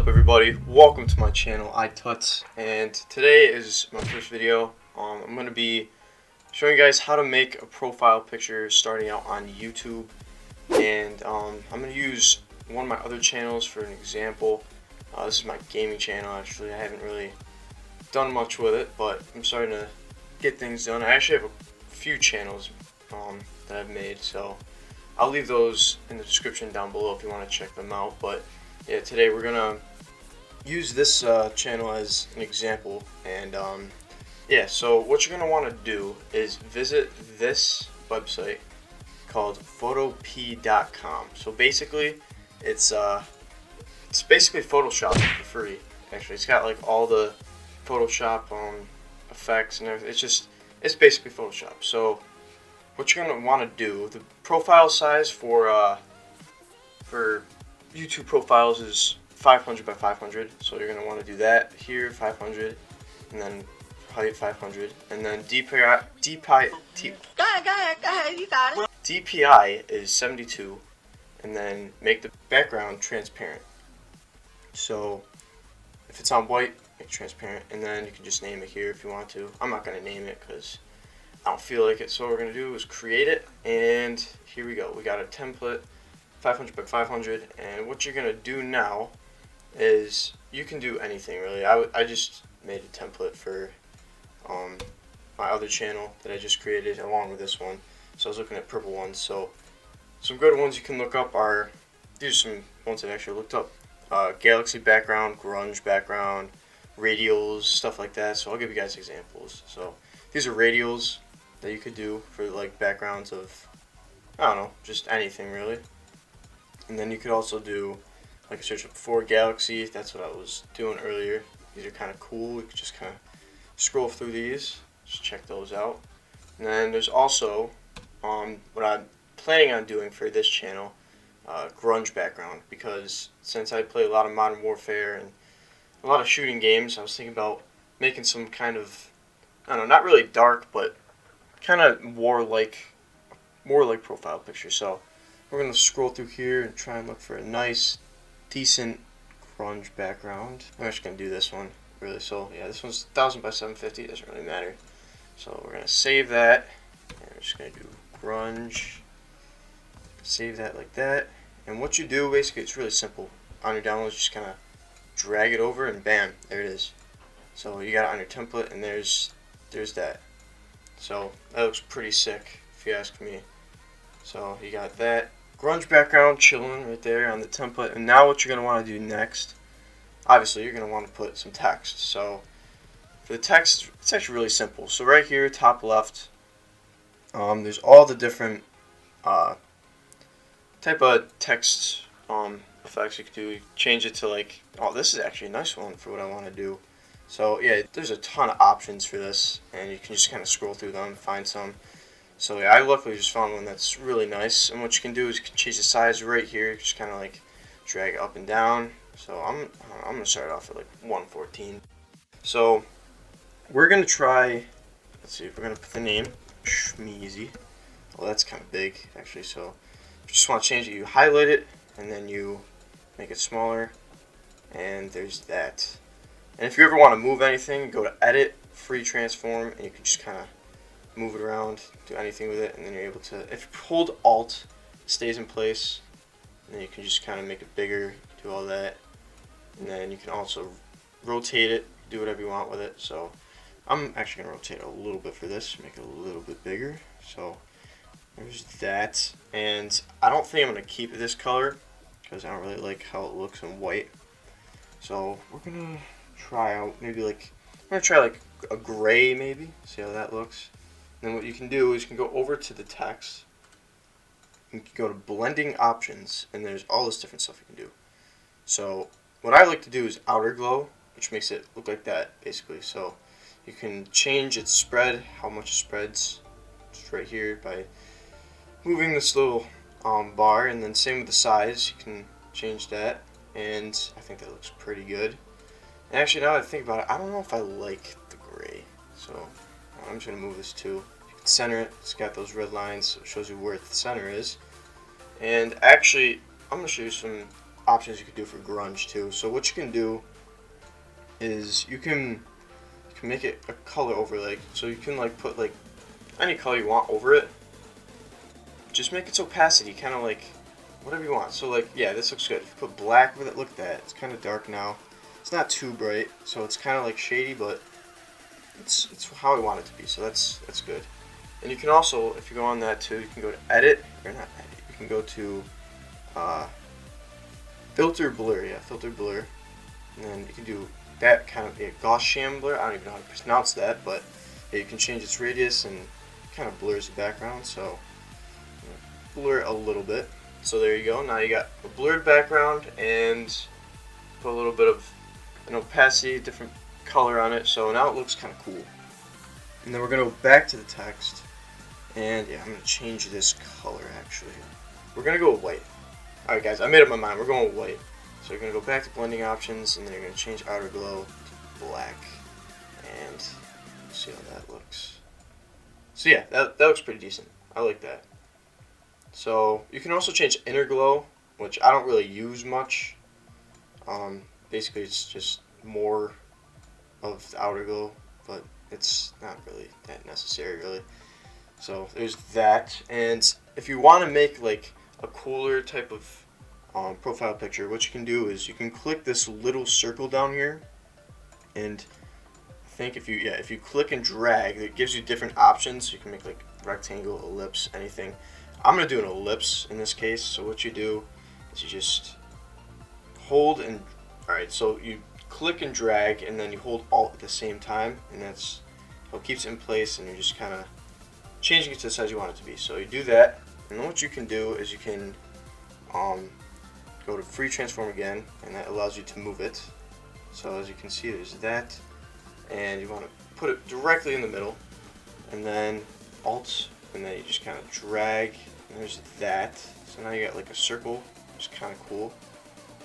up, everybody? Welcome to my channel, iTuts, and today is my first video. I'm going to be showing you guys how to make a profile picture starting out on YouTube, and I'm going to use one of my other channels for an example. This is my gaming channel. Actually, I haven't really done much with it, but I'm starting to get things done. I actually have a few channels that I've made, so I'll leave those in the description down below if you want to check them out. But yeah, today we're gonna use this channel as an example, and yeah, so what you're gonna want to do is visit this website called photop.com. So basically, it's basically Photoshop for free. Actually, it's got like all the Photoshop effects and everything. It's basically Photoshop. So what you're gonna want to do, the profile size for YouTube profiles is 500 by 500, so you're going to want to do that here, 500, and then height 500, and then DPI is 72, and then make the background transparent. So if it's on white, make it transparent, and then you can just name it here if you want to. I'm not going to name it because I don't feel like it, so what we're going to do is create it, and here we go. We got a template, 500 by 500, and what you're going to do now is you can do anything really. I just made a template for my other channel that I just created along with this one, so I was looking at purple ones. So some good ones you can look up are, these are some ones I actually looked up, galaxy background, grunge background, radials, stuff like that. So I'll give you guys examples. So these are radials that you could do for like backgrounds of, I don't know, just anything really. And then you could also do, like I searched before, galaxy. That's what I was doing earlier. These are kind of cool. You could just kind of scroll through these, just check those out. And then there's also what I'm planning on doing for this channel, grunge background, because since I play a lot of Modern Warfare and a lot of shooting games, I was thinking about making some kind of, I don't know, not really dark, but kind of more like profile picture. So we're going to scroll through here and try and look for a nice, decent grunge background. I'm just going to do this one, really. So yeah, this one's 1000 by 750, it doesn't really matter. So we're going to save that, and we're just going to do grunge, save that like that. And what you do, basically, it's really simple. On your downloads, just kind of drag it over, and bam, there it is. So you got it on your template, and there's that. So that looks pretty sick, if you ask me. So you got that grunge background chilling right there on the template, and now what you're going to want to do next, obviously you're going to want to put some text. So for the text, it's actually really simple. So right here, top left, there's all the different type of text effects you can do. You change it to like, oh, this is actually a nice one for what I want to do. So yeah, there's a ton of options for this, and you can just kind of scroll through them, find some. So yeah, I luckily just found one that's really nice, and what you can do is you can change the size right here, just kind of like drag it up and down. So I'm gonna start off at like 114. So we're gonna try, let's see, if we're gonna put the name Schmeezy. Well, that's kind of big actually. So if you just want to change it, you highlight it and then you make it smaller, and there's that. And if you ever want to move anything, go to Edit, Free Transform, and you can just kind of move it around, do anything with it, and then you're able to, if you hold Alt, it stays in place, and then you can just kind of make it bigger, do all that, and then you can also rotate it, do whatever you want with it. So I'm actually going to rotate a little bit for this, make it a little bit bigger. So there's that, and I don't think I'm going to keep it this color, because I don't really like how it looks in white. So we're going to try out maybe like, I'm going to try like a gray maybe, see how that looks. Then what you can do is you can go over to the text, you can go to blending options, and there's all this different stuff you can do. So what I like to do is outer glow, which makes it look like that basically. So you can change its spread, how much it spreads, just right here by moving this little bar, and then same with the size, you can change that, and I think that looks pretty good. And actually, now that I think about it, I don't know if I like the gray, so I'm just going to move this too. You can center it. It's got those red lines, so it shows you where the center is. And actually, I'm going to show you some options you can do for grunge too. So what you can do is you can make it a color overlay. So you can like put like any color you want over it. Just make its opacity kind of like whatever you want. So like, yeah, this looks good. If you put black with it, look at that. It's kind of dark now. It's not too bright, so it's kind of like shady, but it's how I want it to be. So that's good. And you can also, if you go on that too, you can go to edit, or not edit. You can go to filter blur, yeah, filter blur, and then you can do that kind of Gaussian blur. I don't even know how to pronounce that, but yeah, you can change its radius and kind of blurs the background. So blur a little bit. So there you go. Now you got a blurred background and put a little bit of an opacity, different color on it. So now it looks kind of cool. And then we're gonna go back to the text, and yeah, I'm gonna change this color actually. We're gonna go with white. Alright guys, I made up my mind. We're going with white. So you're going to go back to blending options, and then you're going to change outer glow to black. And see how that looks. So yeah, that looks pretty decent. I like that. So you can also change inner glow, which I don't really use much. Basically it's just more of the outer glow, but it's not really that necessary really. So there's that. And if you want to make like a cooler type of profile picture, what you can do is you can click this little circle down here, and I think if you click and drag, it gives you different options. You can make like rectangle, ellipse, anything. I'm gonna do an ellipse in this case. So what you do is you just hold and so you click and drag, and then you hold Alt at the same time, and that's how it keeps it in place, and you're just kind of changing it to the size you want it to be. So you do that. And then what you can do is you can go to free transform again, and that allows you to move it. So as you can see, there's that, and you want to put it directly in the middle, and then Alt, and then you just kind of drag, and there's that. So now you got like a circle, which is kind of cool.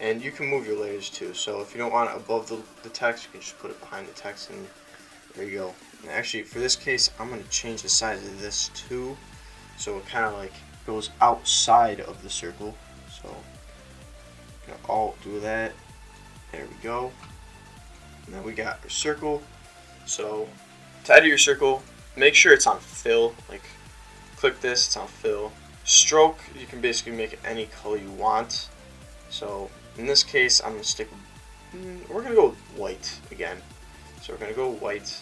And you can move your layers too. So if you don't want it above the text, you can just put it behind the text, and there you go. And actually, for this case, I'm going to change the size of this too, so it kind of like goes outside of the circle. So I'm gonna Alt do that. There we go. Now we got our circle. So to edit your circle, make sure it's on fill. Like click this, it's on fill. Stroke, you can basically make it any color you want. So in this case, I'm gonna stick. We're gonna go with white again. So we're gonna go white,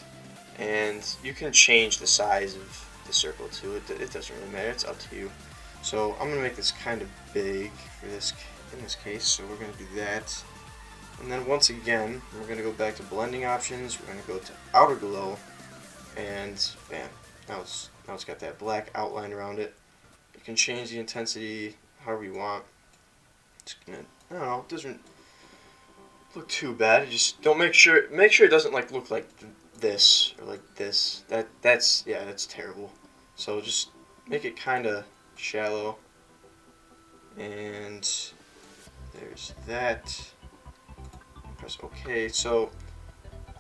and you can change the size of the circle too. It doesn't really matter. It's up to you. So I'm gonna make this kind of big for this in this case. So we're gonna do that, and then once again we're gonna go back to blending options. We're gonna go to outer glow, and bam, now it's got that black outline around it. You can change the intensity however you want. It's gonna, I don't know, it doesn't look too bad. You just don't make sure it doesn't like look like this or like this. That's terrible. So just make it kind of shallow, and there's that. Press OK. So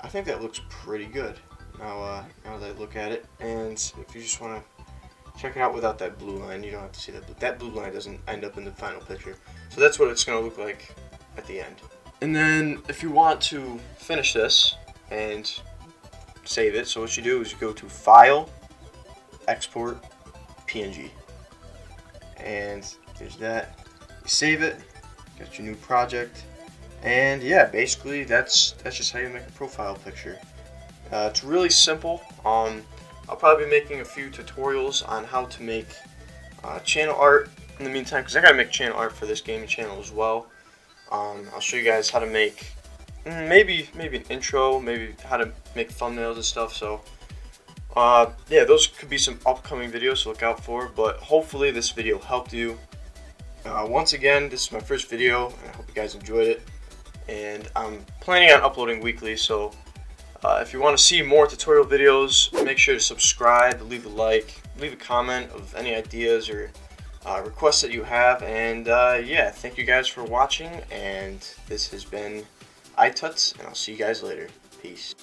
I think that looks pretty good. Now that I look at it, and if you just want to check it out without that blue line, you don't have to see that. That blue line doesn't end up in the final picture. So that's what it's going to look like at the end. And then if you want to finish this and save it, so what you do is you go to File, Export, PNG, and there's that. You save it, got your new project, and yeah, basically that's just how you make a profile picture. It's really simple. I'll probably be making a few tutorials on how to make channel art in the meantime, because I gotta make channel art for this gaming channel as well. I'll show you guys how to make maybe an intro, maybe how to make thumbnails and stuff. So yeah, those could be some upcoming videos to look out for, but hopefully this video helped you. Once again, this is my first video, and I hope you guys enjoyed it, and I'm planning on uploading weekly. So if you want to see more tutorial videos, make sure to subscribe, leave a like, leave a comment of any ideas or requests that you have, and yeah, thank you guys for watching, and this has been iTuts, and I'll see you guys later. Peace.